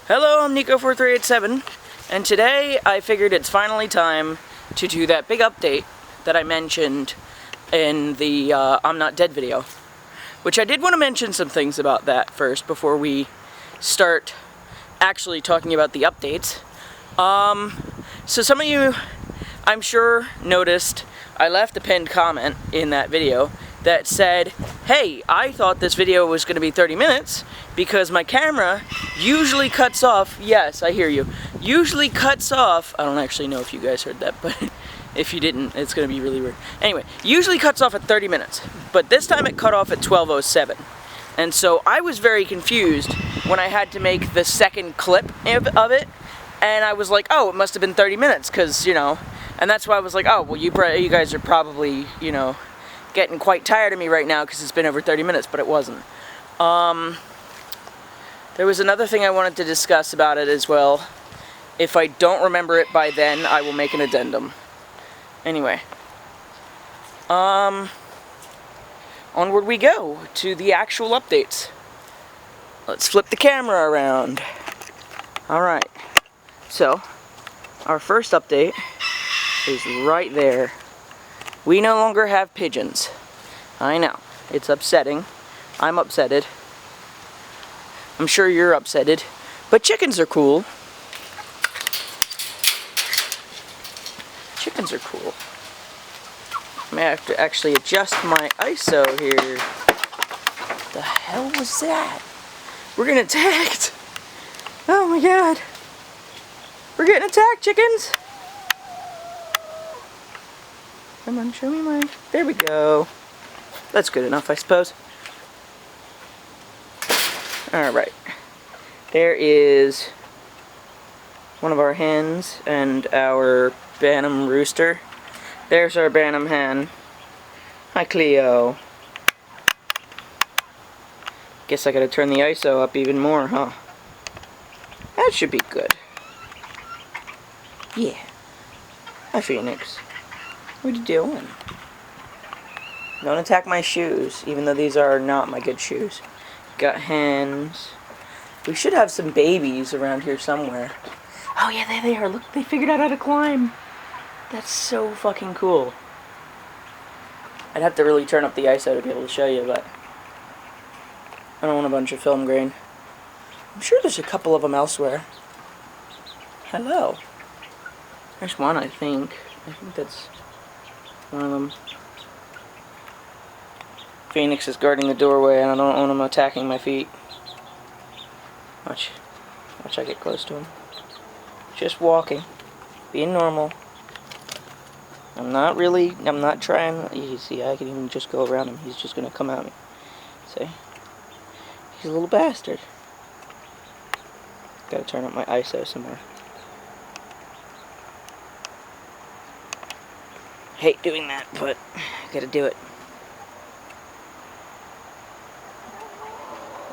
Hello, I'm Nico4387, and today I figured it's finally time to do that big update that I mentioned in the I'm Not Dead video. Which I did want to mention some things about that first before we start actually talking about the updates. So some of you, I'm sure, noticed I left a pinned comment in that video that said, hey, I thought this video was going to be 30 minutes because my camera usually cuts off, yes, I hear you, usually cuts off, I don't actually know if you guys heard that, but if you didn't, it's going to be really weird. Anyway, usually cuts off at 30 minutes, but this time it cut off at 12:07. And so I was very confused when I had to make the second clip of it, and I was like, oh, it must have been 30 minutes, because, you know, and that's why I was like, oh, well, you guys are probably, you know, getting quite tired of me right now because it's been over 30 minutes, but it wasn't. There was another thing I wanted to discuss about it as well. If I don't remember it by then, I will make an addendum. Anyway. Onward we go to the actual updates. Let's flip the camera around. Alright. So, our first update is right there. We no longer have pigeons. I know. It's upsetting. I'm upsetted. I'm sure you're upsetted. But chickens are cool. Chickens are cool. I may have to actually adjust my ISO here. What the hell was that? We're getting attacked. Oh my god. We're getting attacked, chickens. Come on, show me my... There we go. That's good enough, I suppose. Alright. There is one of our hens and our Bantam rooster. There's our Bantam hen. Hi, Cleo. Guess I gotta turn the ISO up even more, huh? That should be good. Yeah. Hi, Phoenix. What are you doing? Don't attack my shoes, even though these are not my good shoes. Got hens. We should have some babies around here somewhere. Oh yeah, there they are. Look, they figured out how to climb. That's so fucking cool. I'd have to really turn up the ISO to be able to show you, but I don't want a bunch of film grain. I'm sure there's a couple of them elsewhere. Hello. There's one, I think. I think that's one of them. Phoenix is guarding the doorway and I don't want him attacking my feet. Watch I get close to him. Just walking. Being normal. I'm not trying. You see, I can even just go around him. He's just gonna come at me. See? He's a little bastard. Gotta turn up my ISO some more. Hate doing that, but gotta do it.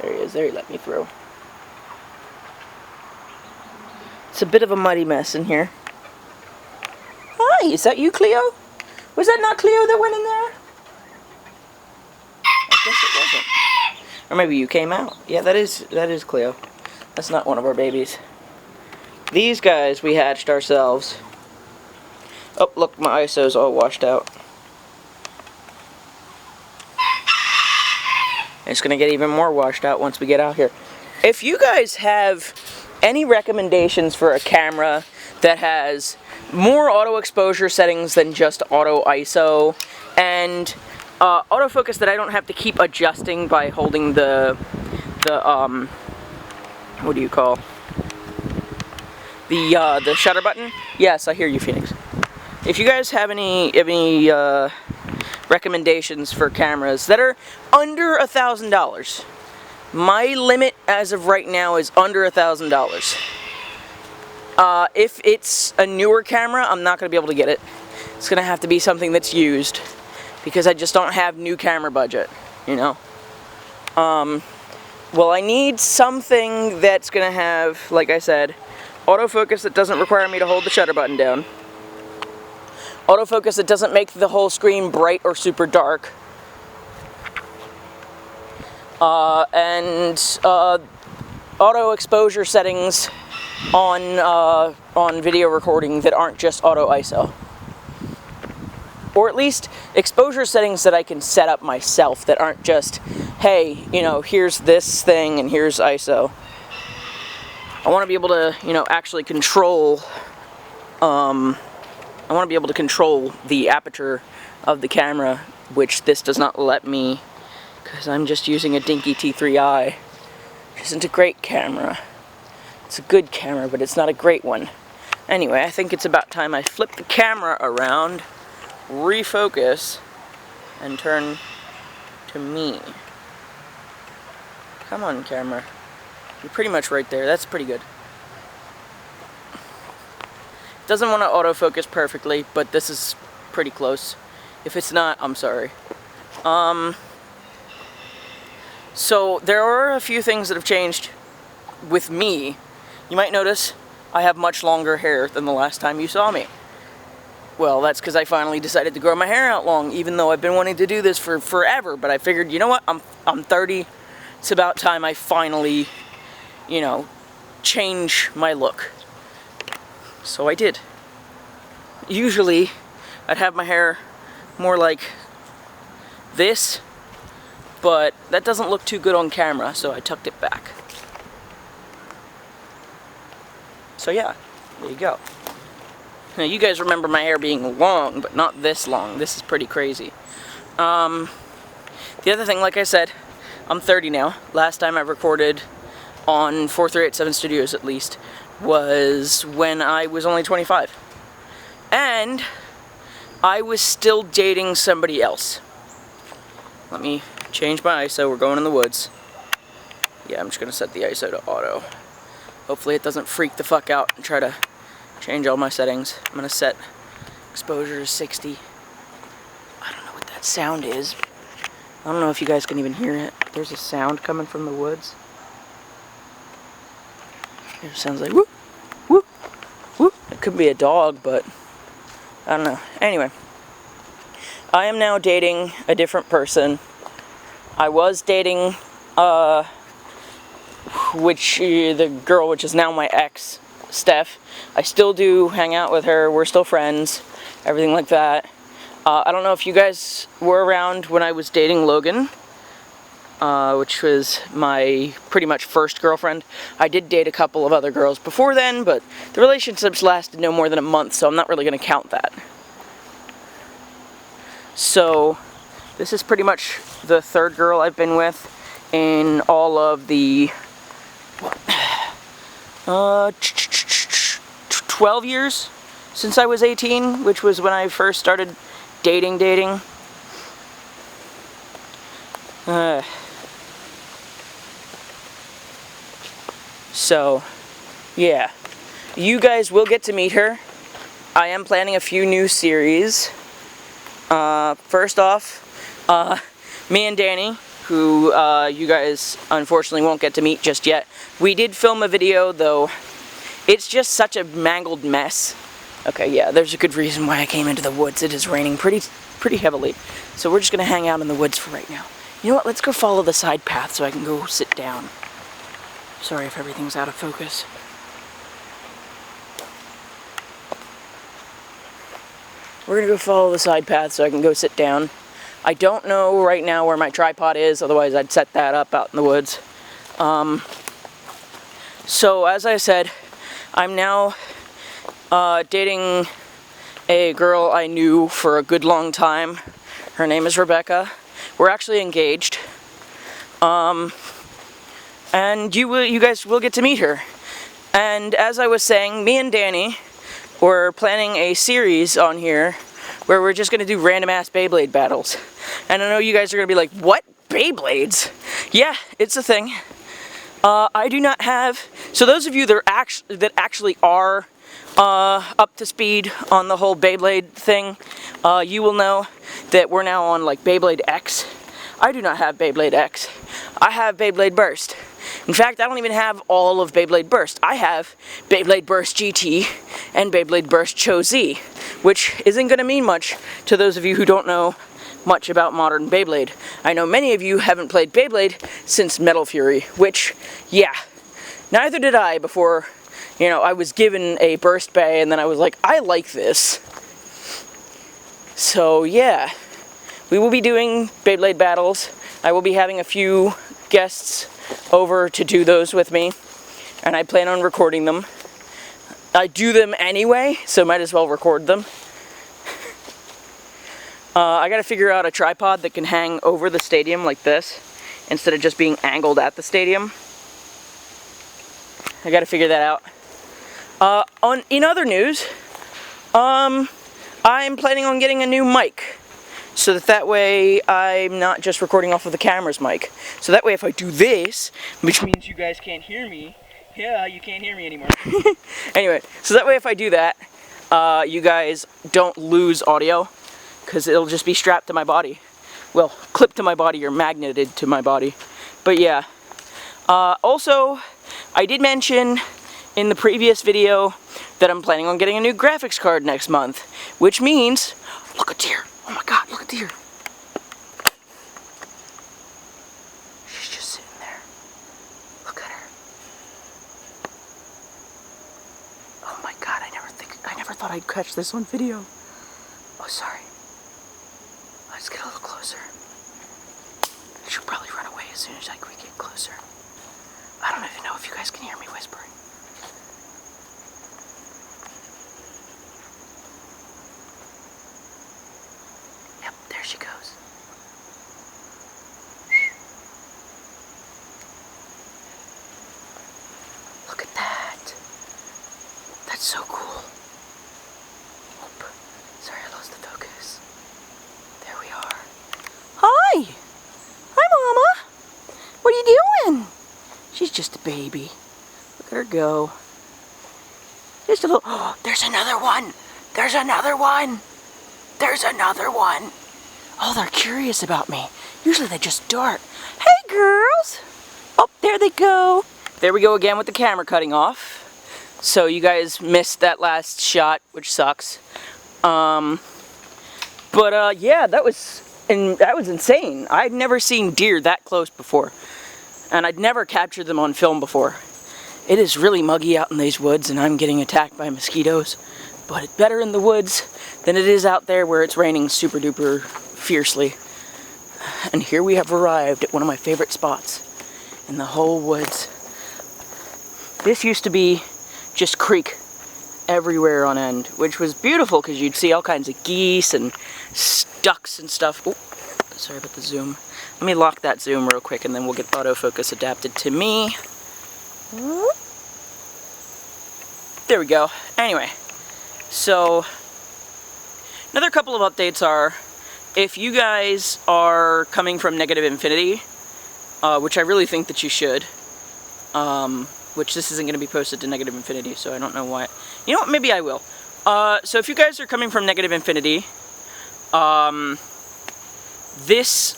There he is. There he let me through. It's a bit of a muddy mess in here. Hi, is that you, Cleo? Was that not Cleo that went in there? I guess it wasn't. Or maybe you came out. Yeah, that is Cleo. That's not one of our babies. These guys we hatched ourselves. Oh, look, my ISO's all washed out. It's going to get even more washed out once we get out here. If you guys have any recommendations for a camera that has more auto exposure settings than just auto ISO and autofocus that I don't have to keep adjusting by holding the what do you call the shutter button? Yes, I hear you, Phoenix. If you guys have any recommendations for cameras that are under $1,000. My limit as of right now is under $1,000. If it's a newer camera, I'm not going to be able to get it. It's going to have to be something that's used because I just don't have new camera budget, you know. Well, I need something that's going to have, like I said, autofocus that doesn't require me to hold the shutter button down. Autofocus that doesn't make the whole screen bright or super dark. auto exposure settings on video recording that aren't just auto ISO. Or at least exposure settings that I can set up myself that aren't just, hey, you know, here's this thing and here's ISO. I want to be able to, you know, actually control, I want to be able to control the aperture of the camera, which this does not let me, because I'm just using a dinky T3i, which isn't a great camera. It's a good camera, but it's not a great one. Anyway, I think it's about time I flip the camera around, refocus, and turn to me. Come on, camera. You're pretty much right there. That's pretty good. It doesn't want to autofocus perfectly, but this is pretty close. If it's not, I'm sorry. So there are a few things that have changed with me. You might notice I have much longer hair than the last time you saw me. Well, that's because I finally decided to grow my hair out long, even though I've been wanting to do this for forever. But I figured, you know what, I'm 30. It's about time I finally, you know, change my look. So I did. Usually, I'd have my hair more like this, but that doesn't look too good on camera, so I tucked it back. So yeah, there you go. Now you guys remember my hair being long, but not this long. This is pretty crazy. The other thing, like I said, I'm 30 now. Last time I recorded on 4387 Studios, at least, was when I was only 25. And I was still dating somebody else. Let me change my ISO. We're going in the woods. Yeah, I'm just going to set the ISO to auto. Hopefully it doesn't freak the fuck out and try to change all my settings. I'm going to set exposure to 60. I don't know what that sound is. I don't know if you guys can even hear it. There's a sound coming from the woods. It sounds like whoop, whoop, whoop. It could be a dog, but I don't know. Anyway, I am now dating a different person. I was dating the girl which is now my ex, Steph. I still do hang out with her. We're still friends, everything like that. I don't know if you guys were around when I was dating Logan, which was my pretty much first girlfriend. I did date a couple of other girls before then, but the relationships lasted no more than a month, so I'm not really going to count that. So this is pretty much the third girl I've been with in all of the 12 years since I was 18, which was when I first started dating. So, yeah. You guys will get to meet her. I am planning a few new series. First off, me and Danny, who you guys unfortunately won't get to meet just yet. We did film a video, though it's just such a mangled mess. Okay, yeah, there's a good reason why I came into the woods. It is raining pretty heavily. So we're just going to hang out in the woods for right now. You know what, let's go follow the side path so I can go sit down. Sorry if everything's out of focus. We're going to go follow the side path so I can go sit down. I don't know right now where my tripod is, otherwise I'd set that up out in the woods. So as I said, I'm now dating a girl I knew for a good long time. Her name is Rebecca. We're actually engaged. And you guys will get to meet her. And as I was saying, me and Danny were planning a series on here where we're just going to do random-ass Beyblade battles. And I know you guys are going to be like, what? Beyblades? Yeah, it's a thing. I do not have... So those of you that actually are up to speed on the whole Beyblade thing, you will know that we're now on like Beyblade X. I do not have Beyblade X. I have Beyblade Burst. In fact, I don't even have all of Beyblade Burst. I have Beyblade Burst GT and Beyblade Burst Cho Z, which isn't going to mean much to those of you who don't know much about modern Beyblade. I know many of you haven't played Beyblade since Metal Fury, which, yeah, Neither did I before, you know, I was given a burst bay and then I was like, I like this. So yeah, we will be doing Beyblade battles. I will be having a few guests over to do those with me, and I plan on recording them. I do them anyway, so might as well record them. I gotta figure out a tripod that can hang over the stadium like this, instead of just being angled at the stadium. I gotta figure that out. In other news, I'm planning on getting a new mic, so that way I'm not just recording off of the camera's mic. So that way if I do this, which means you guys can't hear me, yeah, you can't hear me anymore. Anyway, so that way if I do that, you guys don't lose audio, because it'll just be strapped to my body. Well, clipped to my body or magneted to my body. But yeah. Also, I did mention in the previous video that I'm planning on getting a new graphics card next month, which means, look, a deer. Oh my god, look, a deer. She's just sitting there. Look at her. Oh my god, I never thought I'd catch this on video. Oh, sorry. Let's get a little closer. She'll probably run away as soon as we get closer. I don't even know if you guys can hear me whispering. Yep, there she goes. Look at that. That's so cool. Oop. Sorry, I lost the focus. There we are. Hi! Hi, Mama! What are you doing? She's just a baby. Look at her go. Just a little... Oh, there's another one! There's another one! There's another one! Oh, they're curious about me. Usually they just dart. Hey, girls! Oh, there they go. There we go again with the camera cutting off. So you guys missed that last shot, which sucks. Yeah, that was insane. I'd never seen deer that close before. And I'd never captured them on film before. It is really muggy out in these woods and I'm getting attacked by mosquitoes. But it's better in the woods than it is out there where it's raining super duper fiercely. And here we have arrived at one of my favorite spots in the whole woods. This used to be just creek everywhere on end, which was beautiful because you'd see all kinds of geese and ducks and stuff. Oh, sorry about the zoom. Let me lock that zoom real quick and then we'll get autofocus adapted to me. There we go. Anyway, so another couple of updates are, if you guys are coming from NegativeInfinity, which I really think that you should, which this isn't going to be posted to NegativeInfinity, so I don't know why. You know what, maybe I will. So if you guys are coming from NegativeInfinity, this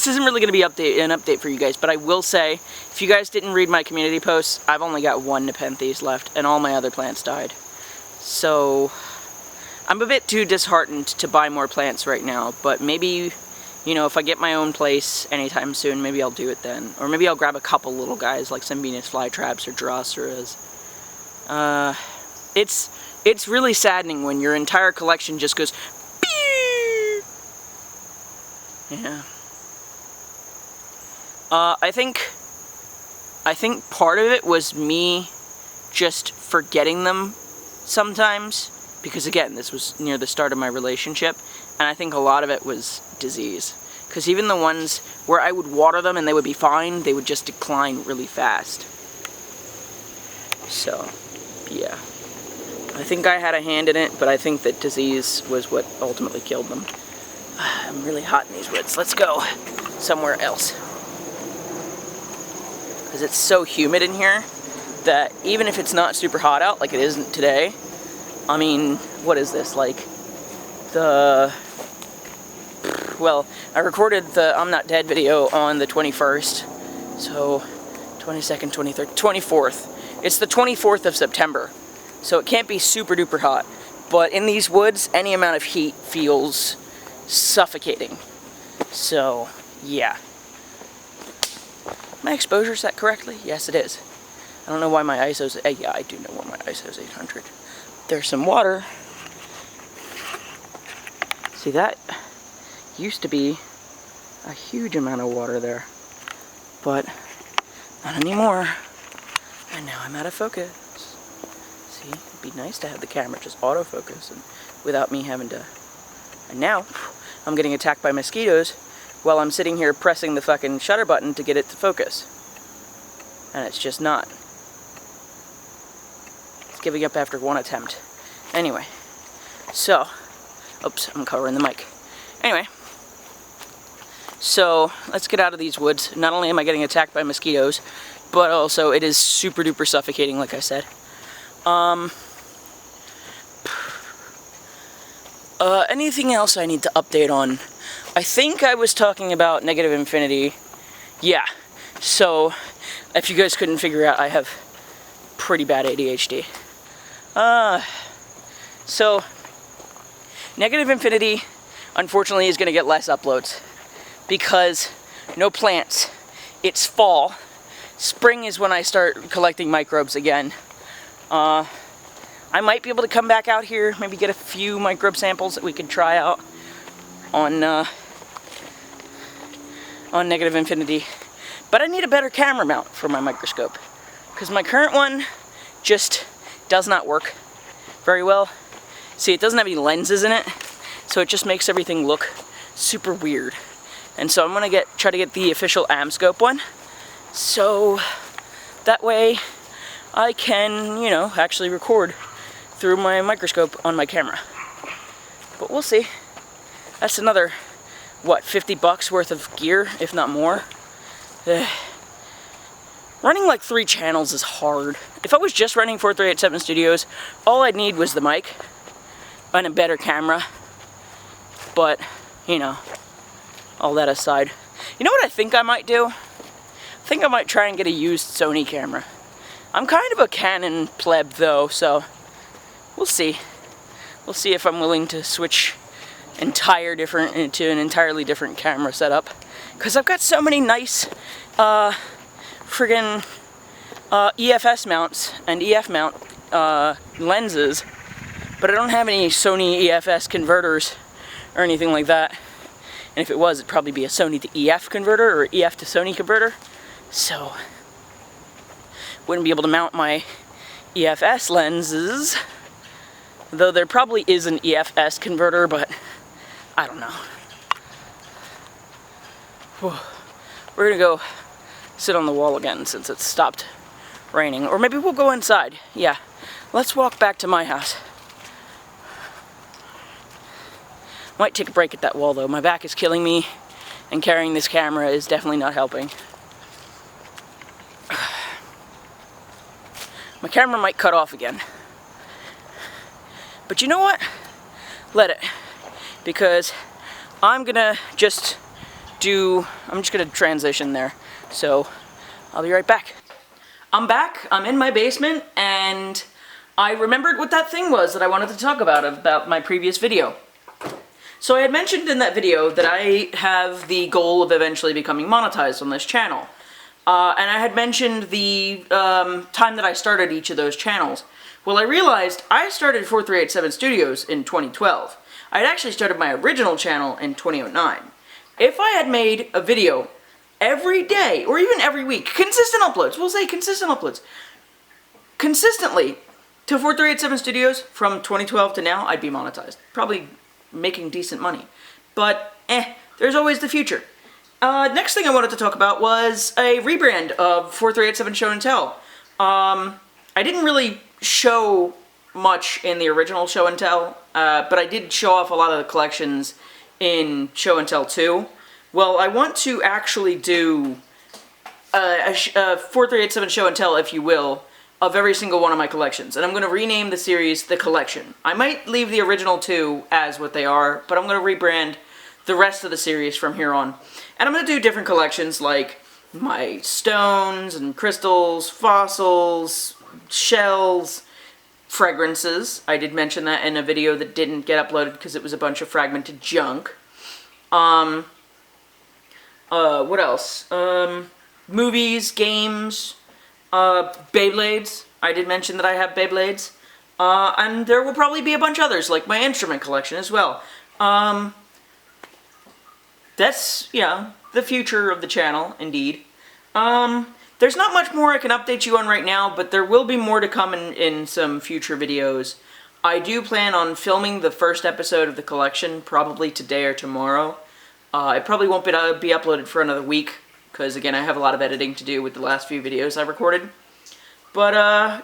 isn't really going to be an update for you guys, but I will say, if you guys didn't read my community posts, I've only got one Nepenthes left, and all my other plants died. So, I'm a bit too disheartened to buy more plants right now, but maybe, you know, if I get my own place anytime soon, maybe I'll do it then. Or maybe I'll grab a couple little guys, like some Venus flytraps or Drosseras. It's really saddening when your entire collection just goes, pew! Yeah. I think part of it was me just forgetting them sometimes, because again, this was near the start of my relationship, and I think a lot of it was disease. Because even the ones where I would water them and they would be fine, they would just decline really fast. So, yeah. I think I had a hand in it, but I think that disease was what ultimately killed them. I'm really hot in these woods. Let's go somewhere else. Because it's so humid in here that even if it's not super hot out, like it isn't today, I mean, what is this, like, well, I recorded the I'm Not Dead video on the 21st, so 22nd, 23rd, 24th. It's the 24th of September, so it can't be super duper hot, but in these woods, any amount of heat feels suffocating. So, yeah. My exposure set correctly? Yes, it is. I don't know why my ISO's... yeah, I do know why my ISO's 800. There's some water. See, that used to be a huge amount of water there, but not anymore. And now I'm out of focus. See, it'd be nice to have the camera just autofocus and without me having to... And now, I'm getting attacked by mosquitoes while I'm sitting here pressing the fucking shutter button to get it to focus. And it's just not. It's giving up after one attempt. Anyway, so... Oops, I'm covering the mic. Anyway, so let's get out of these woods. Not only am I getting attacked by mosquitoes, but also it is super duper suffocating, like I said. Anything else I need to update on? I think I was talking about NegativeInfinity. Yeah, so if you guys couldn't figure out, I have pretty bad ADHD. So NegativeInfinity, unfortunately, is going to get less uploads because no plants. It's fall. Spring is when I start collecting microbes again. I might be able to come back out here, maybe get a few microbe samples that we could try out on NegativeInfinity. But I need a better camera mount for my microscope because my current one just does not work very well. See, it doesn't have any lenses in it, so it just makes everything look super weird. And so I'm gonna try to get the official Amscope one, so that way I can, you know, actually record through my microscope on my camera. But we'll see. That's another, what, 50 bucks worth of gear, if not more. Running like 3 channels is hard. If I was just running 4387 Studios, all I'd need was the mic and a better camera. But, you know, all that aside. You know what I think I might do? I think I might try and get a used Sony camera. I'm kind of a Canon pleb though, so we'll see. We'll see if I'm willing to switch into an entirely different camera setup. Because I've got so many nice friggin' EFS mounts and EF mount lenses, but I don't have any Sony EFS converters or anything like that. And if it was, it'd probably be a Sony to EF converter or EF to Sony converter. So, wouldn't be able to mount my EFS lenses, though there probably is an EFS converter, but I don't know. We're gonna go sit on the wall again since it's stopped raining, or maybe we'll go inside. Yeah, let's walk back to my house. Might take a break at that wall though. My back is killing me, and carrying this camera is definitely not helping. My camera might cut off again. But you know what? Let it. Because I'm just gonna transition there. So, I'll be right back. I'm back, I'm in my basement, and I remembered what that thing was that I wanted to talk about my previous video. So I had mentioned in that video that I have the goal of eventually becoming monetized on this channel. And I had mentioned the time that I started each of those channels. Well, I realized I started 4387 Studios in 2012. I had actually started my original channel in 2009. If I had made a video every day, or even every week, consistent uploads, we'll say consistent uploads, consistently to 4387 Studios from 2012 to now, I'd be monetized. Probably making decent money. But, there's always the future. Next thing I wanted to talk about was a rebrand of 4387 Show and Tell. I didn't really show much in the original Show and Tell, but I did show off a lot of the collections in Show and Tell 2. Well, I want to actually do a 4387 Show and Tell, if you will, of every single one of my collections. And I'm going to rename the series The Collection. I might leave the original 2 as what they are, but I'm going to rebrand the rest of the series from here on. And I'm going to do different collections like my stones and crystals, fossils, shells, fragrances. I did mention that in a video that didn't get uploaded because it was a bunch of fragmented junk. What else? Movies, games, Beyblades. I did mention that I have Beyblades. And there will probably be a bunch of others, like my instrument collection as well. That's, yeah, the future of the channel, indeed. There's not much more I can update you on right now, but there will be more to come in some future videos. I do plan on filming the first episode of the collection, probably today or tomorrow. It probably won't be uploaded for another week, because again, I have a lot of editing to do with the last few videos I recorded. But,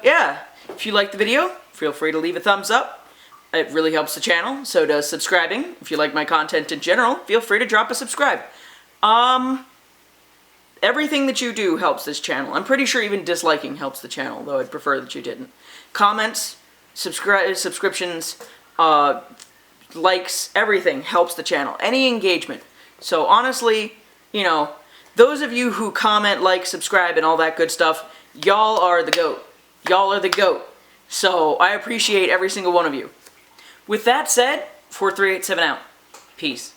yeah, if you liked the video, feel free to leave a thumbs up. It really helps the channel, so does subscribing. If you like my content in general, feel free to drop a subscribe. Everything that you do helps this channel. I'm pretty sure even disliking helps the channel, though I'd prefer that you didn't. Comments, subscriptions, likes, everything helps the channel. Any engagement. So honestly, you know, those of you who comment, like, subscribe, and all that good stuff, y'all are the GOAT. Y'all are the GOAT. So I appreciate every single one of you. With that said, 4387 out. Peace.